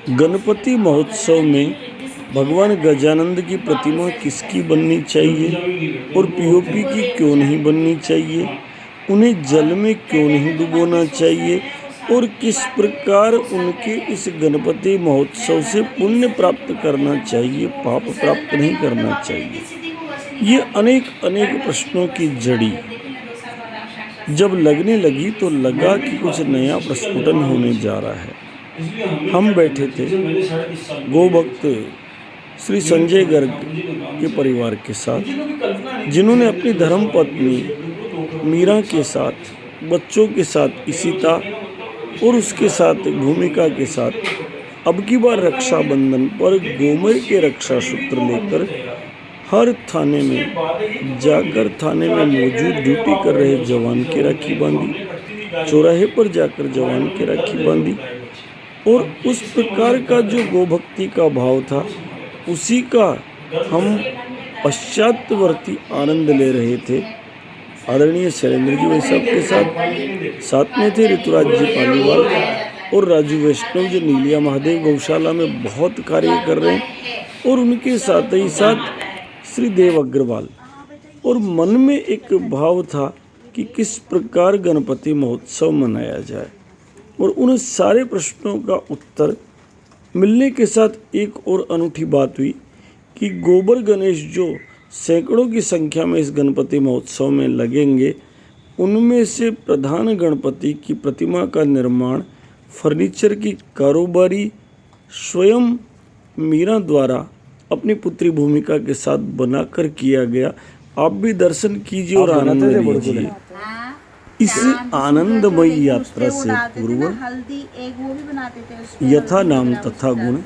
गणपति महोत्सव में भगवान गजानंद की प्रतिमा किसकी बननी चाहिए और पीओपी की क्यों नहीं बननी चाहिए, उन्हें जल में क्यों नहीं डुबोना चाहिए और किस प्रकार उनके इस गणपति महोत्सव से पुण्य प्राप्त करना चाहिए, पाप प्राप्त नहीं करना चाहिए। ये अनेक अनेक प्रश्नों की जड़ी जब लगने लगी तो लगा कि कुछ नया प्रस्फुटन होने जा रहा है। हम बैठे थे गोभक्त श्री संजय गर्ग के परिवार के साथ, जिन्होंने अपनी धर्मपत्नी मीरा के साथ, बच्चों के साथ इशिता और उसके साथ भूमिका के साथ अब की बार रक्षाबंधन पर गोमय के रक्षा सूत्र लेकर हर थाने में जाकर थाने में मौजूद ड्यूटी कर रहे जवान की राखी बांधी, चौराहे पर जाकर जवान की राखी बांधी और उस प्रकार का जो गोभक्ति का भाव था उसी का हम पश्चातवर्ती आनंद ले रहे थे। आदरणीय शैलेंद्र जी भाई साहब के साथ में थे ऋतुराज जी पालीवाल और राजू वैष्णव जो नीलिया महादेव गौशाला में बहुत कार्य कर रहे हैं, और उनके साथ ही साथ श्री देव अग्रवाल। और मन में एक भाव था कि किस प्रकार गणपति महोत्सव मनाया जाए, और उन सारे प्रश्नों का उत्तर मिलने के साथ एक और अनूठी बात हुई कि गोबर गणेश जो सैकड़ों की संख्या में इस गणपति महोत्सव में लगेंगे, उनमें से प्रधान गणपति की प्रतिमा का निर्माण फर्नीचर की कारोबारी स्वयं मीरा द्वारा अपनी पुत्री भूमिका के साथ बनाकर किया गया। आप भी दर्शन कीजिए और आनंद लीजिए। इस आनंदमयी यात्रा से पूर्व यथा नाम तथा गुण,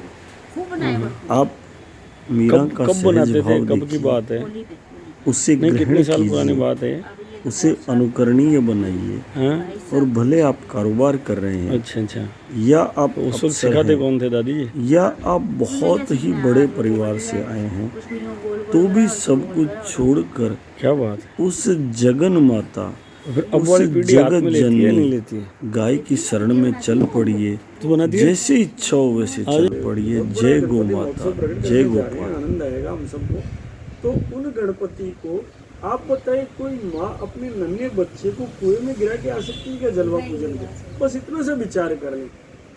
आप मीरा का सहज भाव कब की बात है, उससे कितने साल पुरानी बात है, उसे अनुकरणीय बनाइए। और भले आप कारोबार कर रहे हैं, अच्छा, या आप उस वक्त सिखाते कौन थे दादी जी, या आप बहुत ही बड़े परिवार से आए हैं, तो भी सब कुछ छोड़कर क्या बात है, उस जगन माता, फिर अब वाली पीढ़ी हाथ में लेती है नहीं लेती है, गाय की शरण में चल पड़िए, जैसे इच्छा हो वैसे चल पड़िए। जय गौ माता, जय गोपाल। आनंद आएगा हम सबको। तो उन गणपति को आप बताएं, कोई माँ अपने नन्हे बच्चे को कुएं में गिरा के आ सकती है क्या जलवा पूजन के? बस इतना सा विचार कर लें।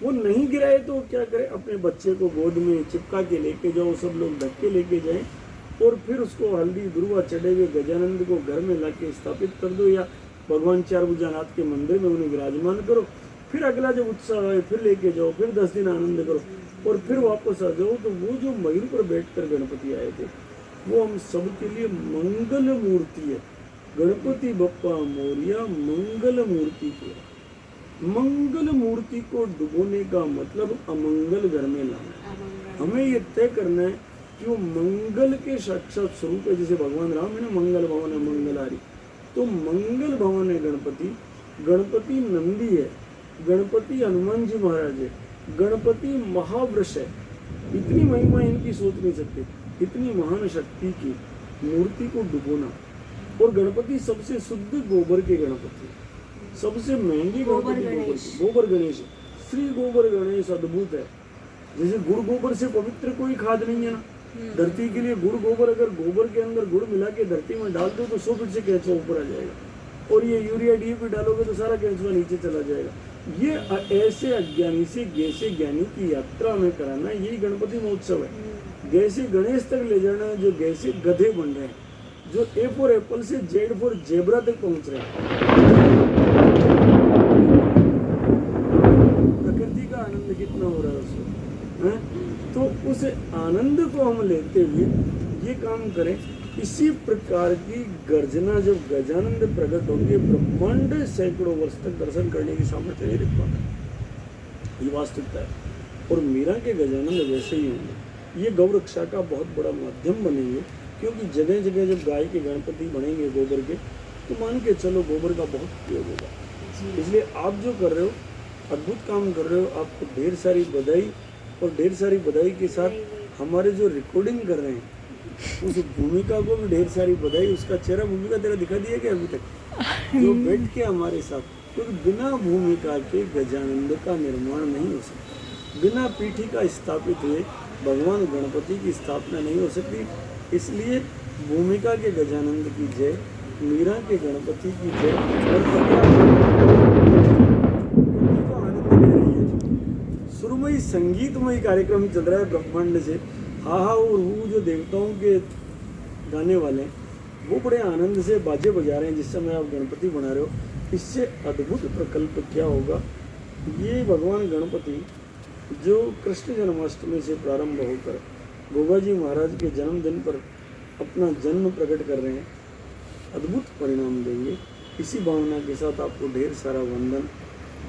वो नहीं गिराए तो क्या करे, अपने बच्चे को गोद में चिपका के लेके जाओ, सब लोग ढक के लेके जाएं, और फिर उसको हल्दी दुर्वा चढ़े हुए गजानंद को घर में लाके स्थापित कर दो, या भगवान चारभुजानाथ के मंदिर में उन्हें विराजमान करो। फिर अगला जब उत्सव है फिर लेके जाओ, फिर 10 दिन आनंद करो और फिर वापस आ जाओ। तो वो जो मयूर पर बैठकर गणपति आए थे, वो हम सबके लिए मंगल मूर्ति है। गणपति बप्पा मोरिया मंगल मूर्ति के। मंगल मूर्ति को डुबोने का मतलब अमंगल घर में लाना। हमें ये तय करना है कि वो मंगल के साक्षात स्वरूप है। जैसे भगवान राम है ना, मंगल भवन है मंगलारी, तो मंगल भवन है गणपति। गणपति नंदी है, गणपति हनुमान जी महाराज है, गणपति महावृष है। इतनी महिमा इनकी सोच नहीं सकते, इतनी महान शक्ति की मूर्ति को डुबोना। और गणपति सबसे शुद्ध गोबर के गणपति, सबसे महंगी गणपति गोबर गणेश। श्री गोबर गणेश अद्भुत है। जैसे गुड़ गोबर से पवित्र कोई खाद नहीं है ना, धरती के लिए गुड़ गोबर, अगर गोबर के अंदर गुड़ मिला के धरती में डाल दो तो 100 फीट से केंचुआ ऊपर आ जाएगा, और ये यूरिया डीएपी डालोगे तो सारा केंचुआ नीचे चला जाएगा। ये ऐसे अज्ञानी से जैसे ज्ञानी की यात्रा में कराना, यही गणपति महोत्सव है। जैसे गणेश तक ले जाना है, जो जैसे गधे बन रहे हैं, जो ए फॉर एप्पल से जेड फॉर जेब्रा तक पहुंच रहे हैं। प्रकृति का आनंद कितना हो रहा है उसमें, तो उस आनंद को हम लेते हुए ये काम करें। इसी प्रकार की गर्जना जब गजानंद प्रकट होंगे, ब्रह्मांड सैकड़ों वर्ष तक दर्शन करने की सामर्थ्य नहीं रख पाता, ये वास्तविकता है। और मीरा के गजानंद वैसे ही होंगे। ये गौ रक्षा का बहुत बड़ा माध्यम बनेंगे, क्योंकि जगह जगह जब गाय के गणपति बनेंगे गोबर के, तो मान के चलो गोबर का बहुत उपयोग होगा। इसलिए आप जो कर रहे हो, अद्भुत काम कर रहे हो, आपको ढेर सारी बधाई। और ढेर सारी बधाई के साथ हमारे जो रिकॉर्डिंग कर रहे हैं उस भूमिका को भी ढेर सारी बधाई। उसका चेहरा भूमिका तेरा दिखा दिया क्या अभी तक, जो बैठ के हमारे साथ, क्योंकि बिना भूमिका के गजानंद का निर्माण नहीं हो सकता। बिना पीठी का स्थापित हुए भगवान गणपति की स्थापना नहीं हो सकती। इसलिए भूमिका के गजानंद की जय, मीरा के गणपति की जय। और जो आनंद ले रही है, सुरमई संगीतमय कार्यक्रम चल रहा है ब्रह्मांड से। हा हा और हू जो देवताओं के गाने वाले हैं, वो बड़े आनंद से बाजे बजा रहे हैं जिस समय आप गणपति बना रहे हो। इससे अद्भुत प्रकल्प क्या होगा। ये भगवान गणपति जो कृष्ण जन्माष्टमी से प्रारंभ होकर गोगा जी महाराज के जन्मदिन पर अपना जन्म प्रकट कर रहे हैं, अद्भुत परिणाम देंगे। इसी भावना के साथ आपको ढेर सारा वंदन,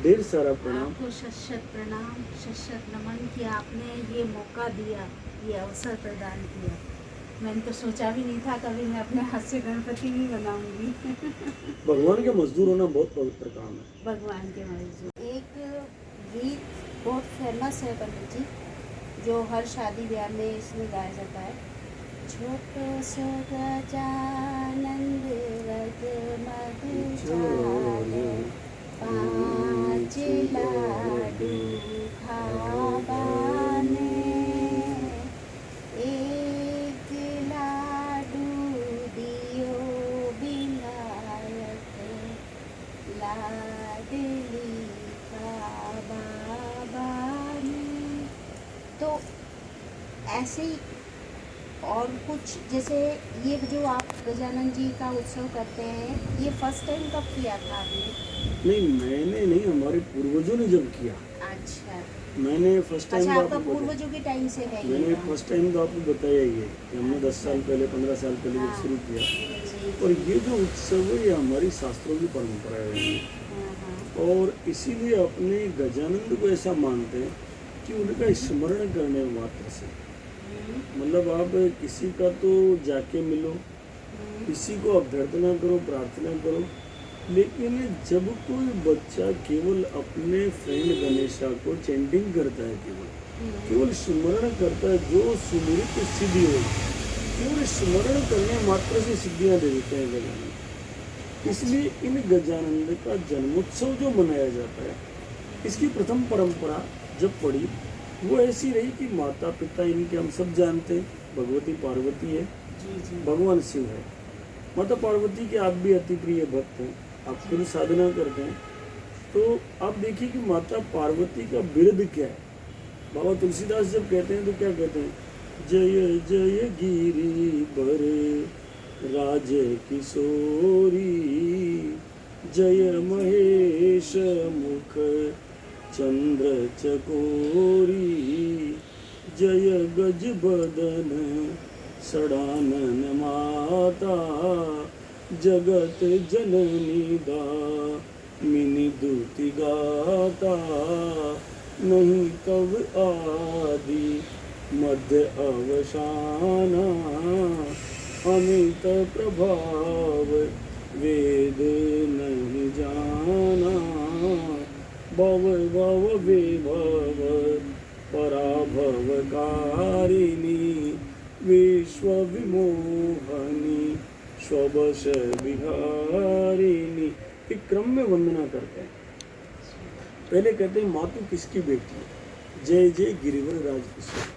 ढेर सारा प्रणाम। आपको शत प्रणाम, शत नमन कि आपने ये मौका दिया, ये अवसर प्रदान किया। मैंने तो सोचा भी नहीं था कभी मैं अपने हाथ से गणपति भी बनाऊंगी। भगवान के मजदूर होना बहुत पवित्र काम है। भगवान के मजदूर। एक गीत बहुत फेमस है पंडित जी, जो हर शादी ब्याह में इसमें गाया जाता है। छोटो सो गजानंद रगमग चाले, पाँच लाडू खाबाने, एक लाडू दियो विनायक, लाडली बाबा ने। तो ऐसे ही और कुछ, जैसे ये जो आप गजानन जी का उत्सव करते हैं, ये फर्स्ट टाइम कब किया था आपने? नहीं, मैंने नहीं, हमारे पूर्वजों ने जब किया। अच्छा मैंने फर्स्ट टाइम अच्छा, तो आपका आपको पूर्वजों के टाइम से है ये मैंने काम? फर्स्ट टाइम तो आपको बताया ही है कि हमने 10 साल पहले 15 साल पहले जब हाँ। शुरू किया। जी, और ये जो उत्सव है ये हमारी शास्त्रों की परंपरा है। हाँ, हाँ। और इसीलिए अपने गजानंद को ऐसा मानते हैं कि उनका स्मरण करने मात्र से, मतलब आप किसी का तो जाके मिलो, किसी को अभ्यर्थना करो, प्रार्थना करो, लेकिन जब कोई बच्चा केवल अपने फ्रेंड गणेशा को चैंटिंग करता है, केवल स्मरण करता है, जो सुमिरित सिद्धि हो, केवल स्मरण करने मात्र से सिद्धियां दे देते हैं गजानंद। इसलिए इन गजानंद का जन्मोत्सव जो मनाया जाता है, इसकी प्रथम परंपरा जब पड़ी वो ऐसी रही कि माता पिता इनके हम सब जानते हैं, भगवती पार्वती है, जी जी भगवान शिव है। माता पार्वती के आप भी अति प्रिय भक्त हैं, आप खुद साधना करते हैं, तो आप देखिए कि माता पार्वती का बिरुद क्या है। बाबा तुलसीदास जब कहते हैं तो क्या कहते हैं? जय जय गिरिवर राज किशोरी, जय महेश मुख चंद्र चकोरी, जय गज बदन सड़ानन माता, जगत जननी दामिनी दूति गाता, नहीं तब आदि मध्य अवसाना, अमित प्रभाव वेद नहीं जाना, भव भव विभव पराभव कारिणी, विश्व विमोहनी स्वबस विहारिणी। एक क्रम में वंदना करते हैं। पहले कहते हैं माँ तू किसकी बेटी है? जय जय गिरिवर राज किशोर,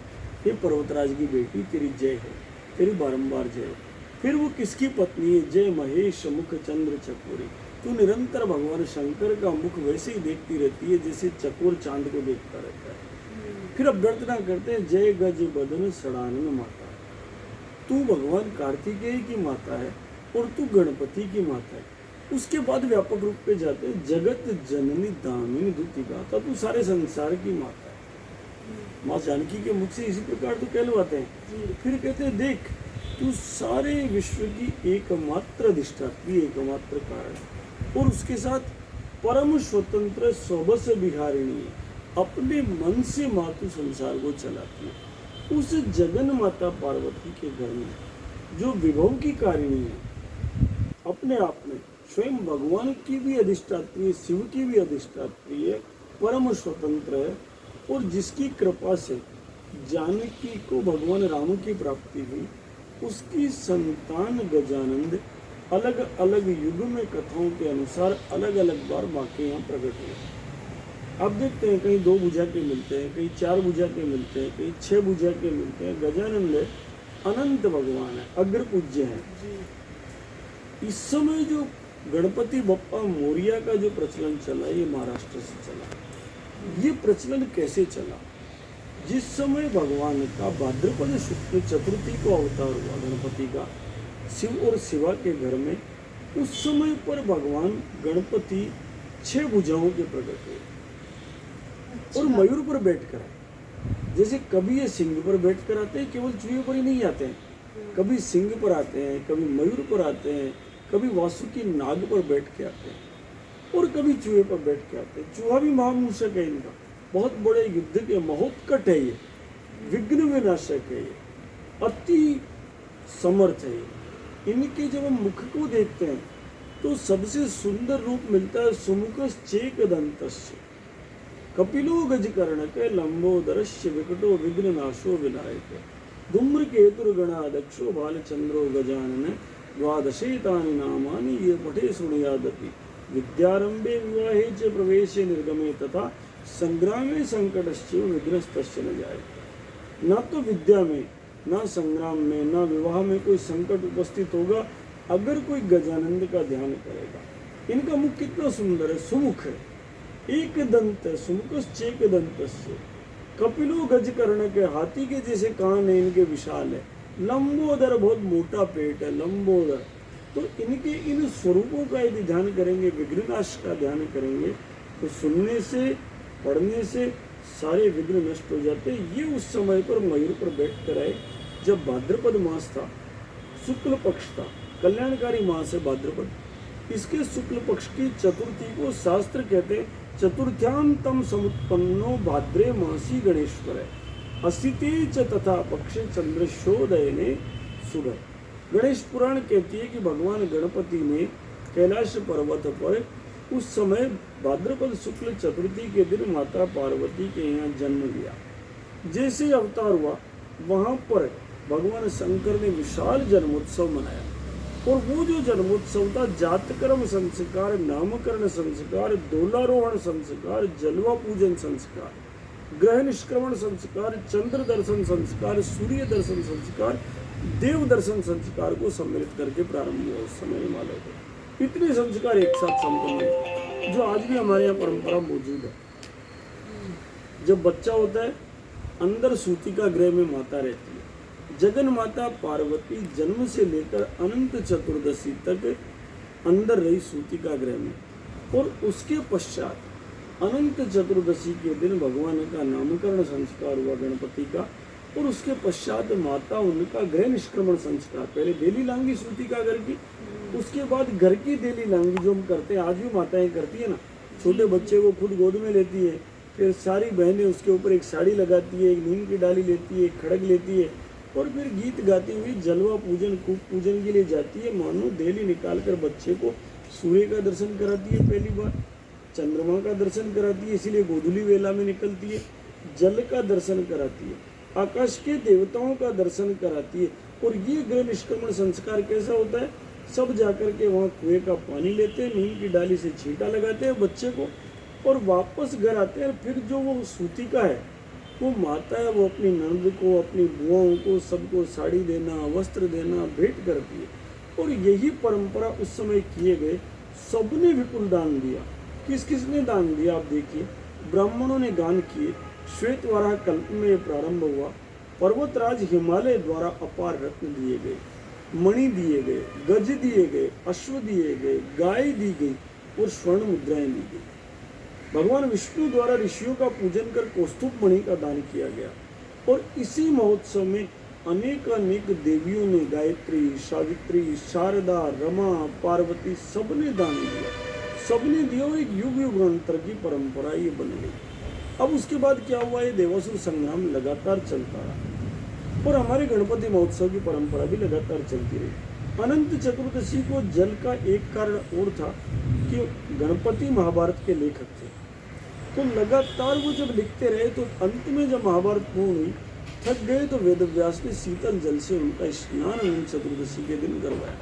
हे पर्वतराज की बेटी तेरी जय है, तेरी बारंबार जय है। फिर वो किसकी पत्नी है? जय महेश मुख चंद्र चकोरी, तू निरंतर भगवान शंकर का मुख वैसे ही देखती रहती है जैसे चकोर चांद को देखता रहता है। फिर अभ्यर्थना करते हैं जय गज बदन सड़ानन माता, तू भगवान कार्तिकेय की माता है और तू गणपति की माता है। उसके बाद व्यापक रूप पे जाते हैं जगत जननी दामिनी दूति गाता, तू सारे संसार की माता है। माँ जानकी के मुख से इसी प्रकार तो कहलवाते हैं। फिर कहते हैं देख तू सारे विश्व की एकमात्र अधिष्ठात्री, एकमात्र कारण, और उसके साथ परम स्वतंत्र स्वबस विहारिणी है। अपने मन से माँ तू संसार को चलाती है। उस जगन माता पार्वती के घर में जो विभव की कारिणी है, अपने आप में स्वयं भगवान की भी अधिष्ठात्री है, शिव की भी अधिष्ठात्री है, परम स्वतंत्र है, और जिसकी कृपा से जानकी को भगवान राम की प्राप्ति हुई, उसकी संतान गजानंद अलग अलग युग में कथाओं के अनुसार अलग अलग बार माँ के यहाँ प्रकट हुए। आप देखते हैं कहीं 2 भुजा के मिलते हैं, कहीं 4 भुजा के मिलते हैं, कहीं 6 भुजा के मिलते हैं। गजानंद अनंत भगवान है, अग्र पूज्य है। इस समय जो गणपति बप्पा मोरिया का जो प्रचलन चला, ये महाराष्ट्र से चला। ये प्रचलन कैसे चला? जिस समय भगवान का भाद्रपद शुक्ल चतुर्थी को अवतार हुआ गणपति का शिव और शिवा के घर में, उस समय पर भगवान गणपति 6 भुजाओं के प्रकट हुए और मयूर पर बैठ कर आए। जैसे कभी ये सिंह पर बैठ कर आते हैं, केवल चूहे पर ही नहीं आते हैं, कभी सिंह पर आते हैं, कभी मयूर पर आते हैं, कभी वासुकी नाग पर बैठ के आते हैं और कभी चूहे पर बैठ के आते हैं। चूहा भी महामूषक है इनका, बहुत बड़े युद्ध के महोत्कट है, ये विघ्न विनाशक है, ये अति समर्थ है। इनके जब हम मुख को देखते हैं तो सबसे सुंदर रूप मिलता है सुमुखस चेक दंतस्य कपिलो गजकर्णक लंबोदरस्य विकटो विघ्ननाशो विनायक धूम्रकेतुर्गणा दक्षो बालचंद्रो गजानन द्वादशेतानि नामानि ये पठे शृणुयादपि विद्यारंभे विवाहे च प्रवेशे निर्गमे तथा संग्रामे संकटश्च विघ्नस्तस्य न जाए। ना तो विद्या में, ना संग्राम में, ना विवाह में कोई संकट उपस्थित होगा अगर कोई गजानंद का ध्यान करेगा। इनका मुख कितना सुंदर है, सुमुख है, एक दंत है, सुमुखस चेक दंतस्य कपिलो गजकर्ण के हाथी के जैसे कान है इनके, विशाल है, लंबोदर बहुत मोटा पेट है, लंबोदर। तो इनके इन स्वरूपों का यदि ध्यान करेंगे, विघ्ननाश का ध्यान करेंगे, तो सुनने से पढ़ने से सारे विघ्न नष्ट हो जाते। ये उस समय पर मयूर पर बैठ कर आए जब भाद्रपद मास था, शुक्ल पक्ष था, कल्याणकारी मास है भाद्रपद। इसके शुक्ल पक्ष की चतुर्थी को शास्त्र कहते हैं चतुर्थ्याम तम समुत्पन्नो भाद्रे मासी गणेश्वर है असिते च तथा पक्षे चंद्रशोदयने सुबह। गणेश पुराण कहती है कि भगवान गणपति ने कैलाश पर्वत पर उस समय भाद्रपद शुक्ल चतुर्थी के दिन माता पार्वती के यहाँ जन्म लिया। जैसे ही अवतार हुआ वहाँ पर भगवान शंकर ने विशाल जन्मोत्सव मनाया और वो जो जन्मोत्सव था जातकर्म संस्कार, नामकरण संस्कार, दोलारोहण संस्कार, जलवा पूजन संस्कार, ग्रह निष्क्रमण संस्कार, चंद्र दर्शन संस्कार, सूर्य दर्शन संस्कार, देव दर्शन संस्कार को सम्मिलित करके प्रारंभ हुआ उस समय हिमालय को। इतने संस्कार एक साथ संपन्न हुए जो आज भी हमारे यहाँ परंपरा मौजूद है। जब बच्चा होता है अंदर सूतिका गृह में माता रहती है। जगन माता पार्वती जन्म से लेकर अनंत चतुर्दशी तक अंदर रही सूतिका गृह में और उसके पश्चात अनंत चतुर्दशी के दिन भगवान का नामकरण संस्कार हुआ गणपति का और उसके पश्चात माता उनका गृह निष्क्रमण संस्कार, पहले देली लांगी सूतिका घर की, उसके बाद घर की देली लांगी जो हम करते हैं, आज भी माताएं करती है ना, छोटे बच्चे को खुद गोद में लेती है, फिर सारी बहनें उसके ऊपर एक साड़ी लगाती है, एक नीम की डाली लेती है, एक खड़ग लेती है और फिर गीत गाती हुई जलवा पूजन कूप पूजन के लिए जाती है। मानो देली निकाल कर बच्चे को सूर्य का दर्शन कराती है, पहली बार चंद्रमा का दर्शन कराती है, इसीलिए गोधूली वेला में निकलती है, जल का दर्शन कराती है, आकाश के देवताओं का दर्शन कराती है। और ये गृह निष्क्रमण संस्कार कैसा होता है, सब जाकर के वहाँ कुएं का पानी लेते हैं, नीम की डाली से छींटा लगाते हैं बच्चे को और वापस घर आते हैं। फिर जो वो सूतिका है, वो माता है, वो अपनी नंद को, अपनी बुआओं को, सबको साड़ी देना, वस्त्र देना भेंट करती है। और यही परंपरा उस समय किए गए, सबने विपुल दान दिया। किस किसने दान दिया आप देखिए, ब्राह्मणों ने दान किए, श्वेत वाराह कल्प में प्रारंभ हुआ, पर्वतराज हिमालय द्वारा अपार रत्न दिए गए, मणि दिए गए, गज दिए गए, अश्व दिए गए, गाय दी गई और स्वर्ण मुद्राएं दी गई। भगवान विष्णु द्वारा ऋषियों का पूजन कर कौस्तुभ मणि का दान किया गया और इसी महोत्सव में अनेक देवियों ने, गायत्री, सावित्री, शारदा, रमा, पार्वती, सबने दान दिया, सबने दिया और एक युग युगांतर की परंपरा ये बन गई। अब उसके बाद क्या हुआ, ये देवासुर संग्राम लगातार चलता रहा और हमारे गणपति महोत्सव की परंपरा भी लगातार चलती रही। अनंत चतुर्दशी को जल का एक कारण और था कि गणपति महाभारत के लेखक थे, तो लगातार वो जब लिखते रहे तो अंत में जब महाभारत पूर्ण हुई, थक गए, तो वेदव्यास ने शीतल जल से उनका स्नान अनंत चतुर्दशी के दिन करवाया।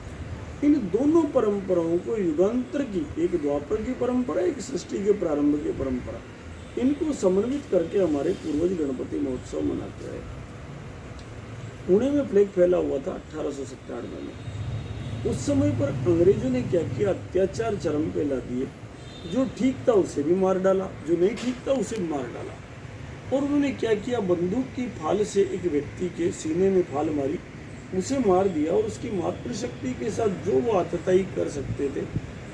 इन दोनों परंपराओं को युगांतर की, एक द्वापर की परंपरा, एक सृष्टि के प्रारंभ की परंपरा, इनको समन्वित करके हमारे पूर्वज गणपति महोत्सव मनाते रहे। पुणे में प्लेग फैला हुआ था 1897 में। उस समय पर अंग्रेजों ने क्या किया, अत्याचार चरम पे ला दिए। जो ठीक था उसे भी मार डाला, जो नहीं ठीक था उसे भी मार डाला। और उन्होंने क्या किया, बंदूक की फाल से एक व्यक्ति के सीने में फाल मारी, उसे मार दिया और उसकी मातृशक्ति के साथ जो वो आतताई कर सकते थे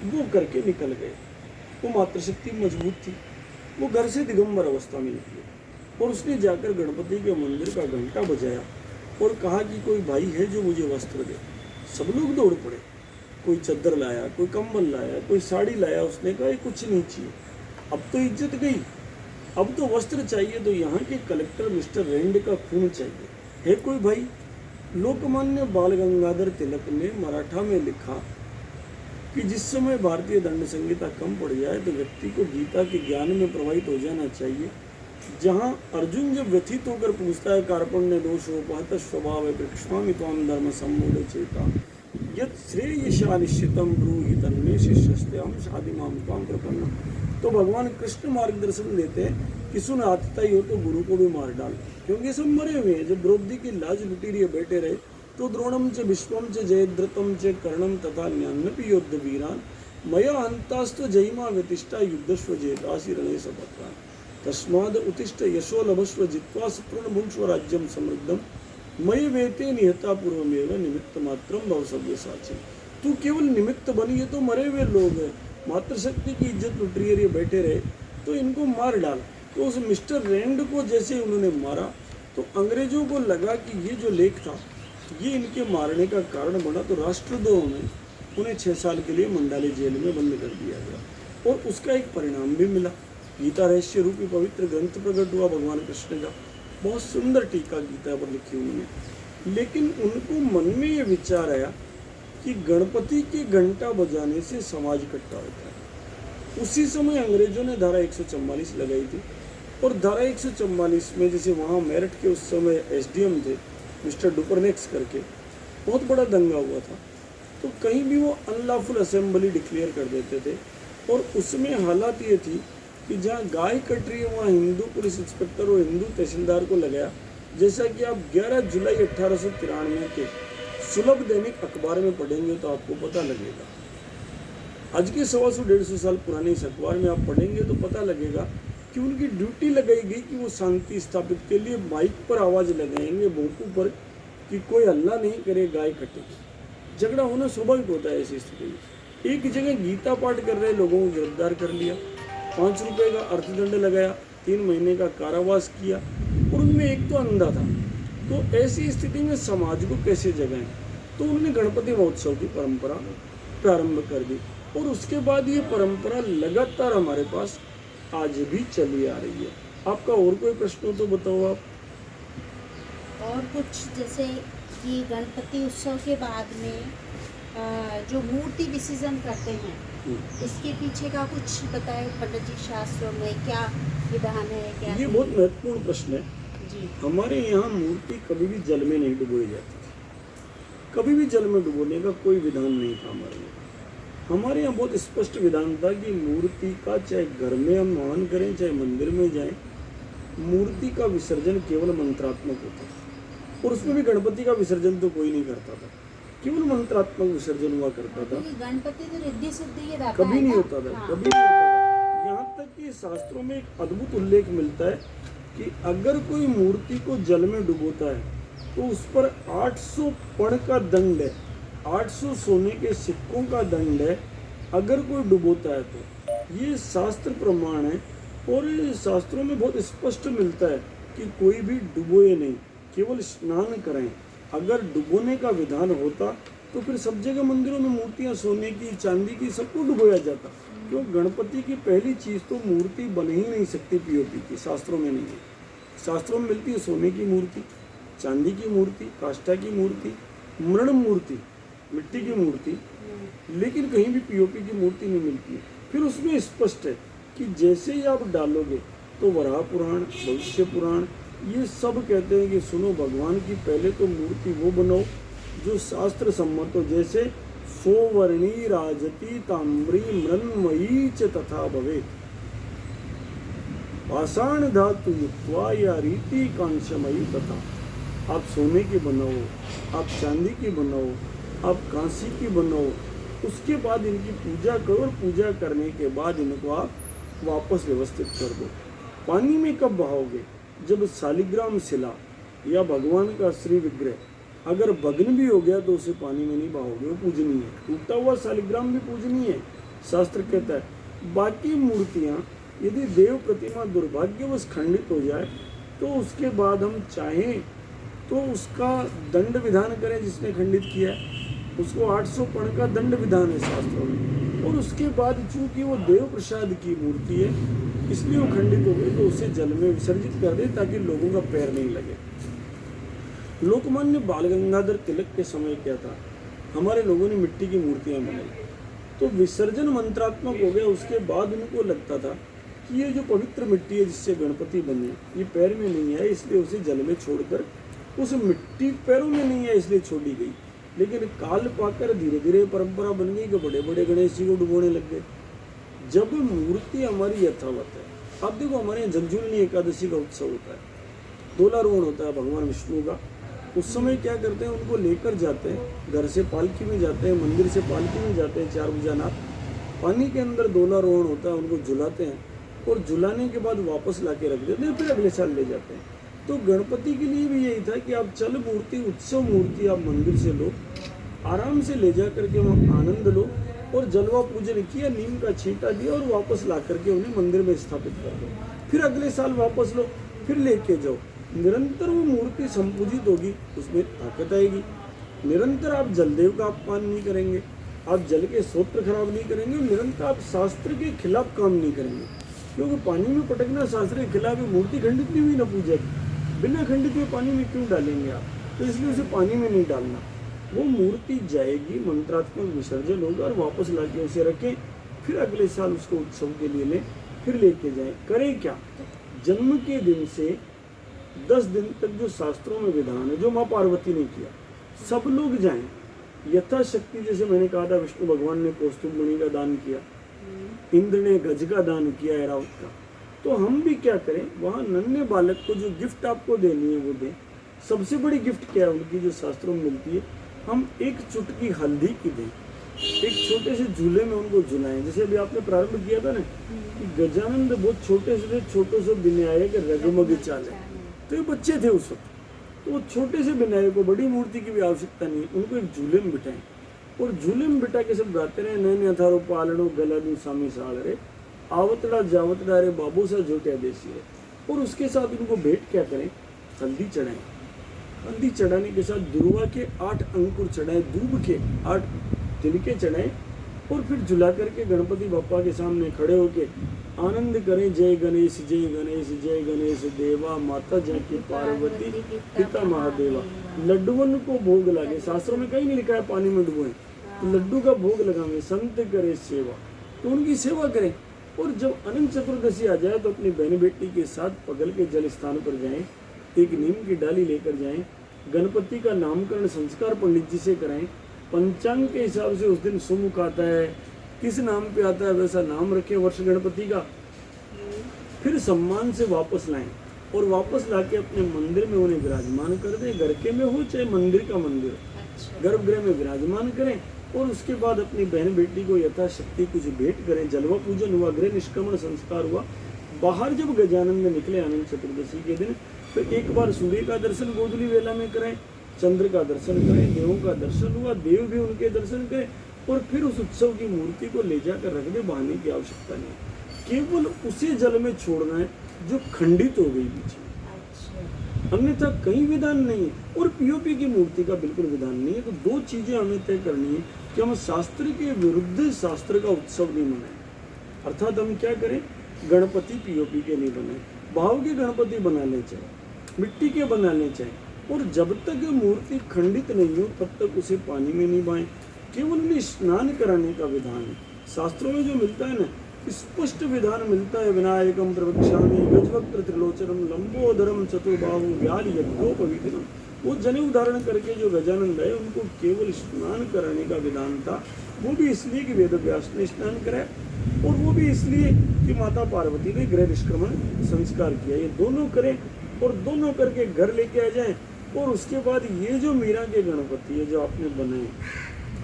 वो करके निकल गए। वो मातृशक्ति मजबूत थी, वो घर से दिगंबर अवस्था में निकली और उसने जाकर गणपति के मंदिर का घंटा बजाया और कहा कि कोई भाई है जो मुझे वस्त्र दे। सब लोग दौड़ पड़े, कोई चद्दर लाया, कोई कंबल लाया, कोई साड़ी लाया। उसने कहा ये कुछ नहीं चाहिए, अब तो इज्जत गई, अब तो वस्त्र चाहिए। तो यहाँ के कलेक्टर मिस्टर रेंड का खून चाहिए, है कोई भाई? लोकमान्य बाल गंगाधर तिलक ने मराठा में लिखा कि जिस समय भारतीय दंड संहिता कम पड़ जाए तो व्यक्ति को गीता के ज्ञान में प्रभावित हो जाना चाहिए। जहाँ अर्जुन जब व्यथित होकर पूछता है कार्पण्य दोषोपहत स्वभाव है कृष्णामि त्वां धर्म सम्मूढ़ चेता यत् श्रेयसा निश्चितम ब्रूहि तन्मे शिष्यस्त्याम शादिमां त्वां प्रपन्नम। तो भगवान कृष्ण मार्गदर्शन देते हैं कि सुन आतताई हो तो गुरु को भी मार डाल, क्योंकि सब मरे हुए हैं। जब द्रौपदी की लाज लुटी रही बैठे रहे तो द्रोणम च विश्वम च जयद्रथम च कर्णम तथा न्यान्नपि योद्ध वीरान मया हंतास्तु जयिमा व्यतिष्ठा युद्धस्व जेतासि रणे सपत्रान तस्माद उत्तिष्ठ यशो लभस्व जित्वा शत्रुन भुंक्ष्व राज्यम समृद्धम मयि वेते निहता पूर्वमेव निमित्त मात्रम भव सव्यसाची। तू केवल निमित्त बनी, ये तो मरे हुए लोग हैं, मातृशक्ति की इज्जत लुट रही है, ये बैठे रहे तो इनको मार डाल। तो उस मिस्टर रेंड को जैसे उन्होंने मारा तो अंग्रेजों को लगा कि ये जो लेख था ये इनके मारने का कारण बना। तो राष्ट्रद्रोह में उन्हें 6 साल के लिए मंडाली जेल में बंद कर दिया गया और उसका एक परिणाम भी मिला। गीता रहस्य रूपी पवित्र ग्रंथ प्रकट हुआ भगवान कृष्ण का। बहुत सुंदर टीका गीता पर लिखी उन्होंने। लेकिन उनको मन में ये विचार आया कि गणपति के घंटा बजाने से समाज इकट्ठा होता है। उसी समय अंग्रेजों ने धारा 144 लगाई थी और धारा 144 में जैसे वहाँ मेरठ के उस समय एसडीएम थे मिस्टर डुपरनेक्स करके, बहुत बड़ा दंगा हुआ था। तो कहीं भी वो अनलॉफुल असेंबली डिक्लेयर कर देते थे और उसमें हालात ये थी कि जहाँ गाय कट रही है वहाँ हिंदू पुलिस इंस्पेक्टर और हिंदू तहसीलदार को लगाया। जैसा कि आप 11 जुलाई 1893 के सुलभ दैनिक अखबार में पढ़ेंगे तो आपको पता लगेगा। आज के 100-150 साल पुराने इस अखबार में आप पढ़ेंगे तो पता लगेगा कि उनकी ड्यूटी लगाई गई कि वो शांति स्थापित के लिए माइक पर आवाज़ लगाएंगे भोंपू पर कि कोई हल्ला नहीं करे, गाय कटेगी। झगड़ा होना स्वाभाविक होता है ऐसी स्थिति में। एक जगह गीता पाठ कर रहे लोगों को गिरफ्तार कर लिया, 5 रुपये का अर्थदंड लगाया, 3 महीने का कारावास किया और उनमें एक तो अंधा था। तो ऐसी स्थिति में समाज को कैसे जगाएं? तो उन्होंने गणपति महोत्सव की परंपरा प्रारंभ कर दी और उसके बाद ये परंपरा लगातार हमारे पास आज भी चली आ रही है। आपका और कोई प्रश्न हो तो बताओ आप। और कुछ जैसे कि गणपति उत्सव के बाद में जो मूर्ति विसर्जन करते हैं इसके पीछे का कुछ बताए पंडित जी, शास्त्रों में क्या विधान है, क्या ये बहुत महत्वपूर्ण प्रश्न है जी। हमारे यहाँ मूर्ति कभी भी जल में नहीं डुबोई जाती थी, कभी भी जल में डुबोने का कोई विधान नहीं था हमारे यहाँ। हमारे यहाँ बहुत स्पष्ट विधान था कि मूर्ति का चाहे घर में हम हवन करें चाहे मंदिर में जाएं, मूर्ति का विसर्जन केवल मंत्रात्मक होता था और उसमें भी गणपति का विसर्जन तो कोई नहीं करता था, केवल मंत्रात्मक विसर्जन हुआ करता था। गणपति तो रिद्धि सिद्धि कभी नहीं होता था, कभी नहीं होता था। यहाँ तक कि शास्त्रों में एक अद्भुत उल्लेख मिलता है कि अगर कोई मूर्ति को जल में डुबोता है तो उस पर 800 पण का दंड है, 800 सोने के सिक्कों का दंड है अगर कोई डुबोता है तो। ये शास्त्र प्रमाण है और शास्त्रों में बहुत स्पष्ट मिलता है कि कोई भी डुबोए नहीं, केवल स्नान करें। अगर डुबोने का विधान होता तो फिर सब जगह मंदिरों में मूर्तियां सोने की चांदी की सबको डुबोया जाता, क्यों? गणपति की पहली चीज़ तो मूर्ति बन ही नहीं सकती पीओपी की, शास्त्रों में नहीं है। शास्त्रों में मिलती है सोने की मूर्ति, चांदी की मूर्ति, काष्ठा की मूर्ति, मृण मूर्ति, मिट्टी की मूर्ति, लेकिन कहीं भी पीओपी की मूर्ति नहीं मिलती है। फिर उसमें स्पष्ट है कि जैसे ही आप डालोगे तो वराह पुराण, भविष्य पुराण, ये सब कहते हैं कि सुनो भगवान की पहले तो मूर्ति वो बनाओ जो शास्त्र सम्मत हो, जैसे सोवर्णी राजती ताम्री मृन्मयी च तथा भवे। पाषाण धातु युक्त्वा या रीति कांशमयी तथा। आप सोने की बनाओ, आप चांदी की बनाओ, आप कांसी की बनाओ, उसके बाद इनकी पूजा करो और पूजा करने के बाद इनको आप वापस व्यवस्थित कर दो। पानी में कब बहाओगे? जब शालिग्राम शिला या भगवान का श्री विग्रह अगर भग्न भी हो गया तो उसे पानी में नहीं बहाओगे, वो पूजनीय है। टूटा हुआ शालिग्राम भी पूजनीय है, शास्त्र कहता है। बाकी मूर्तियाँ यदि देव प्रतिमा दुर्भाग्यवश खंडित हो जाए तो उसके बाद हम चाहें तो उसका दंड विधान करें, जिसने खंडित किया है उसको 800 पर्ण का दंड विधान है शास्त्रों में। और उसके बाद चूंकि वो देव प्रसाद की मूर्ति है इसलिए वो खंडित हो गई तो उसे जल में विसर्जित कर दे ताकि लोगों का पैर नहीं लगे। लोकमान्य बाल गंगाधर तिलक के समय क्या था, हमारे लोगों ने मिट्टी की मूर्तियां बनाई तो विसर्जन मंत्रात्मक हो गया। उसके बाद उनको लगता था कि ये जो पवित्र मिट्टी है जिससे गणपति बने ये पैर में नहीं है, इसलिए उसे जल में छोड़कर, उस मिट्टी पैरों में नहीं है इसलिए छोड़ी गई। लेकिन काल पाकर धीरे धीरे परंपरा बन गई कि बड़े बड़े गणेश जी को डुबोने लग गए। जब मूर्ति हमारी यथावत है, अब देखो हमारे यहाँ जगजूलनी एकादशी का उत्सव होता है, दोलारोहण होता है भगवान विष्णु का। उस समय क्या करते हैं, उनको लेकर जाते हैं, घर से पालकी में जाते हैं, मंदिर से पालकी में जाते हैं, 4 भुजानाथ पानी के अंदर दोलारोहण होता है, उनको झुलाते हैं और झुलाने के बाद वापस ला के रख देते हैं, फिर अगले साल ले जाते हैं। तो गणपति के लिए भी यही था कि आप चल मूर्ति, उत्सव मूर्ति आप मंदिर से लो, आराम से ले जा करके वहाँ आनंद लो और जलवा पूजन किया, नीम का छींटा दिया और वापस ला करके उन्हें मंदिर में स्थापित कर दो, फिर अगले साल वापस लो, फिर लेके जाओ। निरंतर वो मूर्ति संपूजित होगी, उसमें ताकत आएगी। निरंतर आप जलदेव का अपमान नहीं करेंगे, आप जल के स्तोत्र खराब नहीं करेंगे, निरंतर आप शास्त्र के खिलाफ काम नहीं करेंगे। क्योंकि पानी में पटकना शास्त्र के खिलाफ है, मूर्ति खंडित नहीं हुई ना पूजा की, बिना खंडित हुए पानी में क्यों डालेंगे आप? तो इसलिए उसे पानी में नहीं डालना। वो मूर्ति जाएगी, मंत्रात्मक विसर्जन होगा और वापस ला के उसे रखें, फिर अगले साल उसको उत्सव के लिए लें, फिर लेके जाएं। करें क्या? जन्म के दिन से 10 दिन तक जो शास्त्रों में विधान है, जो माँ पार्वती ने किया, सब लोग जाएं यथाशक्ति। जैसे मैंने कहा था, विष्णु भगवान ने कौस्तुभ मणि का दान किया, इंद्र ने गज का दान किया ऐरावत का, तो हम भी क्या करें, वहाँ नन्हे बालक को जो गिफ्ट आपको देनी है वो दें। सबसे बड़ी गिफ्ट क्या है उनकी, जो शास्त्रों में मिलती है, हम एक चुटकी हल्दी की दें, एक छोटे से झूले में उनको झुलाएं। जैसे अभी आपने प्रारंभ किया था ना कि गजानंद बहुत छोटे से बिनाए के रगमग चाले, तो ये बच्चे थे उस वक्त, तो वो छोटे से बिनाए को बड़ी मूर्ति की भी आवश्यकता नहीं, उनको एक झूले में बिठाएं और झूले में बिठा के सब गाते रहे, नैने अथारो पालनो गलादू सामी साड़ रे, आवतड़ा जावतड़ा रे बाबू सा जोटिया देसी है। और उसके साथ उनको भेंट क्या करें, हल्दी चढ़ाएं। हल्दी चढ़ाने के साथ दुर्वा के 8 अंकुर चढ़ाएं, दूब के 8 तिलके चढ़ाएं और फिर झुला करके गणपति बप्पा के सामने खड़े होके आनंद करें, जय गणेश जय गणेश जय गणेश देवा, माता जय की पार्वती पिता महादेवा। लड्डुओं को भोग लगे, शास्त्रों में कहीं नहीं लिखा है पानी में डुबोएं, तो लड्डू का भोग लगाएं, संत करे सेवा, तो उनकी सेवा करें। और जब अनंत चतुर्दशी आ जाए तो अपनी बहन बेटी के साथ पगल के जल स्थान पर जाएं, एक नीम की डाली लेकर जाएं, गणपति का नामकरण संस्कार पंडित जी से कराएं, पंचांग के हिसाब से उस दिन सुमुख आता है, किस नाम पे आता है वैसा नाम रखें वर्ष गणपति का, फिर सम्मान से वापस लाएं और वापस लाके अपने मंदिर में उन्हें विराजमान कर दें। घर के में हो चाहे मंदिर का मंदिर, गर्भगृह में विराजमान करें और उसके बाद अपनी बहन बेटी को यथाशक्ति कुछ भेंट करें। जलवा पूजन हुआ, गृह निष्क्रमण संस्कार हुआ, बाहर जब गजानंद निकले अनंत चतुर्दशी के दिन, तो एक बार सूर्य का दर्शन गोधूली वेला में करें, चंद्र का दर्शन करें, देवों का दर्शन हुआ, देव भी उनके दर्शन करें और फिर उस उत्सव की मूर्ति को ले जाकर रख दे, बहाने की आवश्यकता नहीं, केवल उसे जल में छोड़ना है जो खंडित हो गई बीच में, अन्यथा कहीं विधान नहीं है। और पीओपी की मूर्ति का बिल्कुल विधान नहीं है। तो 2 चीजें हमें तय करनी है कि हम शास्त्र के विरुद्ध शास्त्र का उत्सव नहीं मनाएं, अर्थात हम क्या करें, गणपति पीओपी के नहीं बनाए, भाव के गणपति बना ले चाहे, मिट्टी के बना ले चाहे, और जब तक मूर्ति खंडित नहीं हो तब तक उसे पानी में नहीं बाएं। केवल उन्हें स्नान कराने का विधान है। शास्त्रों में जो मिलता है ना, स्पष्ट विधान मिलता है, विनायकम प्रवक्ष्यामि गजवक्त्र त्रिलोचनम लंबोदरम चतुर्बाहु व्याल यज्ञोपवीतनम। वो जनेऊ धारण करके जो गजानंद है उनको केवल स्नान कराने का विधान था, वो भी इसलिए कि वेद व्यास ने स्नान कराया। और वो भी इसलिए कि माता पार्वती ने गृह निष्क्रमण संस्कार किया। ये दोनों करें और दोनों करके घर लेके आ जाएं। और उसके बाद ये जो मीरा के गणपति है जो आपने बनाए,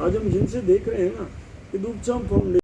आज हम जिनसे देख रहे हैं ना, ये धूपचाम फाउंडेशन